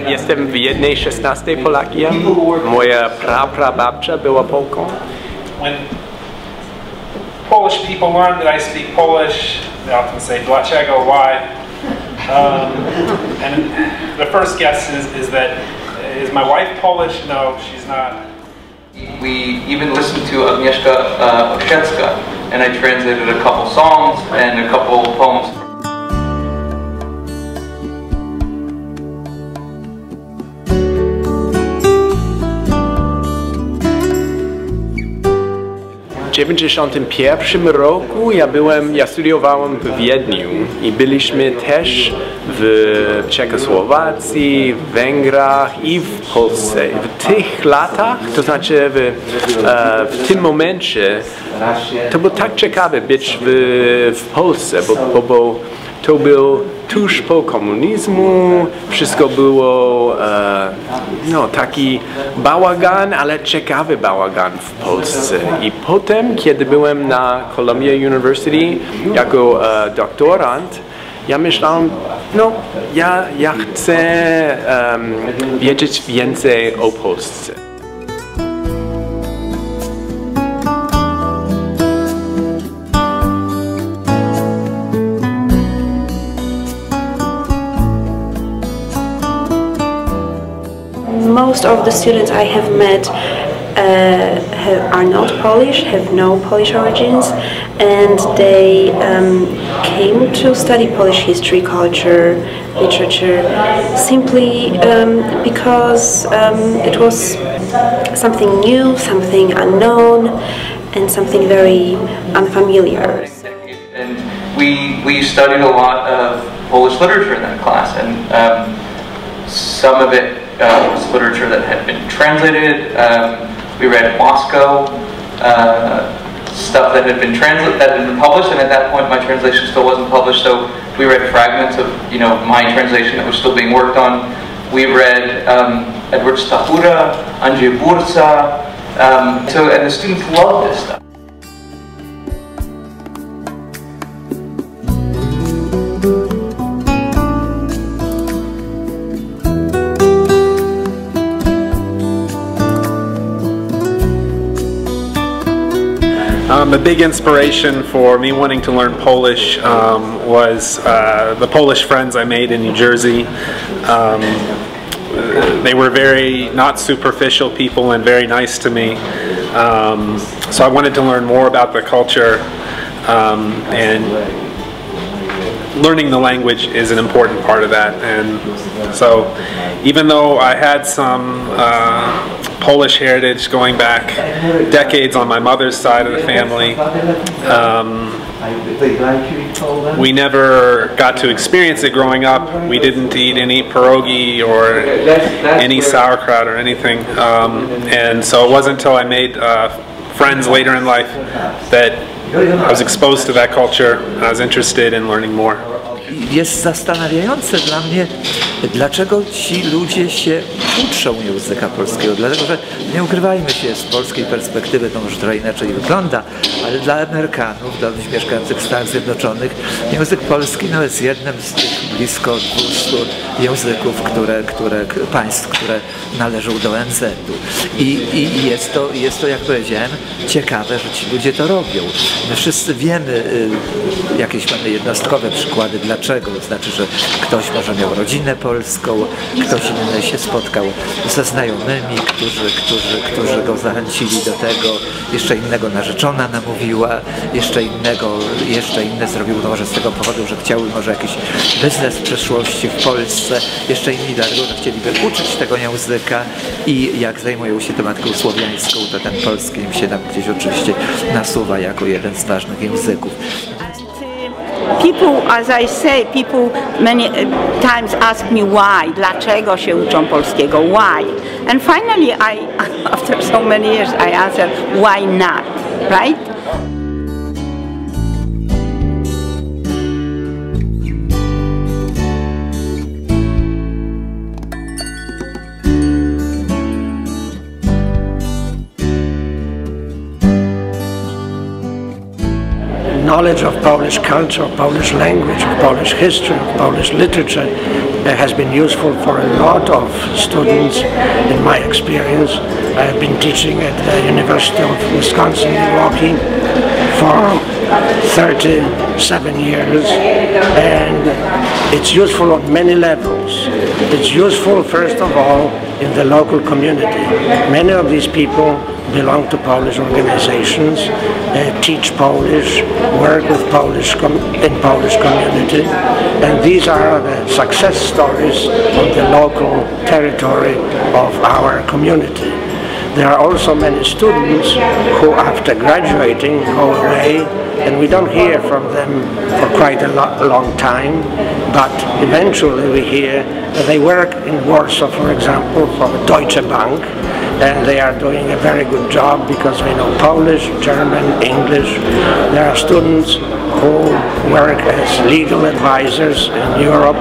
jestem w jednej 16 Polakiem. Moja prababcia była Polką. When Polish people learn that I speak Polish, they often say, dlaczego, why? And the first guess is that, is my wife Polish? No, she's not. We even listened to Agnieszka Osiecka, and I translated a couple songs and a couple poems. W 1991 roku ja studiowałem w Wiedniu i byliśmy też w Czechosłowacji, w Węgrzech i w Polsce. W tych latach, to znaczy w tym momencie, to było tak ciekawe być w Polsce, bo to był tuż po komunizmu, wszystko było taki bałagan, ale ciekawy bałagan w Polsce. I potem, kiedy byłem na Columbia University jako doktorant, ja myślałem, ja chcę wiedzieć więcej o Polsce. Most of the students I have met are not Polish, have no Polish origins, and they came to study Polish history, culture, literature, simply because it was something new, something unknown, and something very unfamiliar. And we studied a lot of Polish literature in that class, and some of it was literature that had been translated. We read Moscow, stuff that had been published, and at that point my translation still wasn't published, so we read fragments of my translation that was still being worked on. We read Edward Stachura, Andrzej Bursa, and the students loved this stuff. A big inspiration for me wanting to learn Polish was the Polish friends I made in New Jersey. They were very not superficial people and very nice to me. So I wanted to learn more about the culture, and learning the language is an important part of that. And so even though I had some Polish heritage going back decades on my mother's side of the family, we never got to experience it growing up. We didn't eat any pierogi or any sauerkraut or anything, and so it wasn't until I made friends later in life that I was exposed to that culture. I was interested in learning more. Jest zastanawiające dla mnie, dlaczego ci ludzie się uczą języka polskiego. Dlatego, że nie ukrywajmy się, z polskiej perspektywy to może trochę inaczej wygląda, ale dla Amerykanów, dla ludzi mieszkających w Stanach Zjednoczonych, język polski jest jednym z tych blisko 200 języków, państw, które należą do ONZ-u. I jest to, jak powiedziałem, ciekawe, że ci ludzie to robią. My wszyscy wiemy, jakieś mamy jednostkowe przykłady, dlaczego. To znaczy, że ktoś może miał rodzinę polską, ktoś inny się spotkał ze znajomymi, którzy go zachęcili do tego, jeszcze innego narzeczona namówiła, jeszcze inny zrobił to może z tego powodu, że chciały może jakiś biznes w przyszłości w Polsce, jeszcze inni dlatego, że chcieliby uczyć tego języka i jak zajmują się tematyką słowiańską, to ten polski im się tam gdzieś oczywiście nasuwa jako jeden z ważnych języków. People, as I say, people many times ask me why, dlaczego się uczą polskiego, why? And finally, after so many years, I answer, why not, right? Knowledge of Polish culture, of Polish language, of Polish history, of Polish literature has been useful for a lot of students in my experience. I have been teaching at the University of Wisconsin-Milwaukee for 37 years, and it's useful on many levels. It's useful, first of all, in the local community. Many of these people belong to Polish organizations, teach Polish, work with in Polish community, and these are the success stories on the local territory of our community. There are also many students who, after graduating, go away, and we don't hear from them for quite a long time, but eventually we hear that they work in Warsaw, for example, for Deutsche Bank, and they are doing a very good job because they know Polish, German, English. There are students who work as legal advisors in Europe,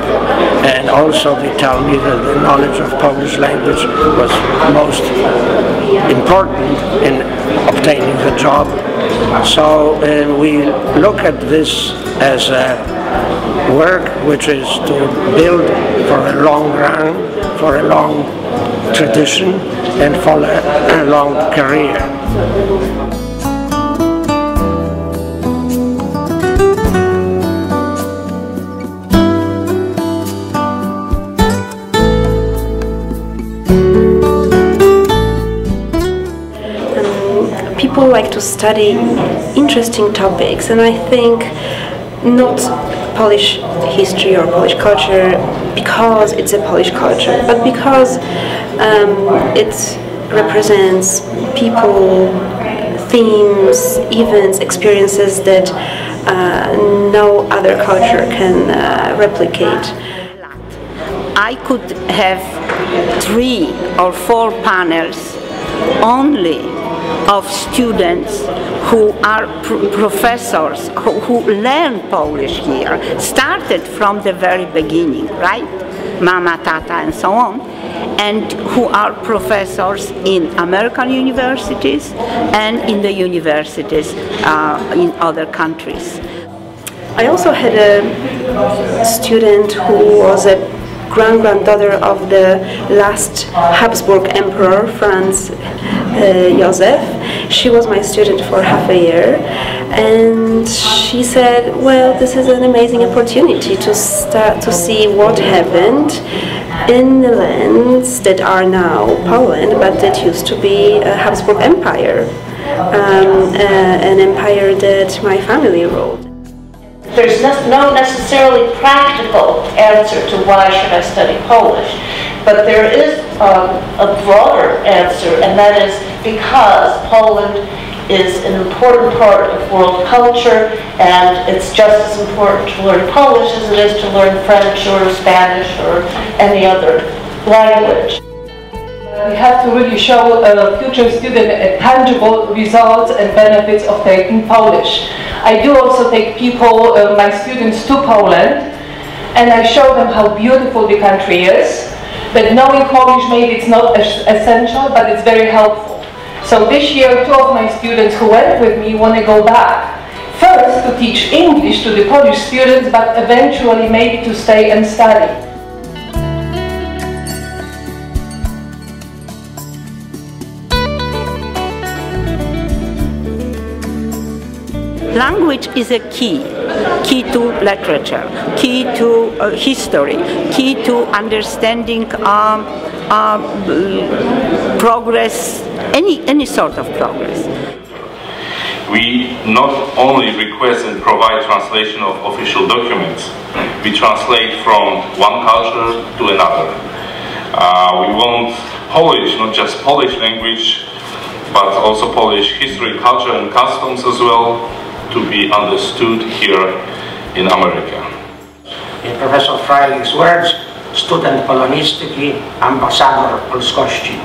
and also they tell me that the knowledge of Polish language was most important in obtaining the job. So we look at this as a work which is to build for a long run, for a long tradition, and for a long career. People like to study interesting topics, and I think not Polish history or Polish culture because it's a Polish culture, but because it represents people, themes, events, experiences that no other culture can replicate. I could have 3 or 4 panels only of students who are professors, who learn Polish here, started from the very beginning, right? Mama, tata, and so on, and who are professors in American universities and in the universities in other countries. I also had a student who was a granddaughter of the last Habsburg emperor, Franz Joseph. She was my student for half a year, and she said, well, this is an amazing opportunity to start to see what happened in the lands that are now Poland, but that used to be a Habsburg Empire, an empire that my family ruled. There's no necessarily practical answer to why should I study Polish, but there is a broader answer, and that is because Poland is an important part of world culture, and it's just as important to learn Polish as it is to learn French or Spanish or any other language. We have to really show a future student tangible results and benefits of taking Polish. I do also take people, my students, to Poland, and I show them how beautiful the country is, that knowing Polish maybe it's not essential, but it's very helpful. So this year 2 of my students who went with me want to go back. First to teach English to the Polish students, but eventually maybe to stay and study. Language is a key to literature, key to history, key to understanding progress, any sort of progress. We not only request and provide translation of official documents, we translate from one culture to another. We want Polish, not just Polish language, but also Polish history, culture and customs as well, to be understood here in America. In Professor Freilig's words, student polonistyki, ambasador polskości.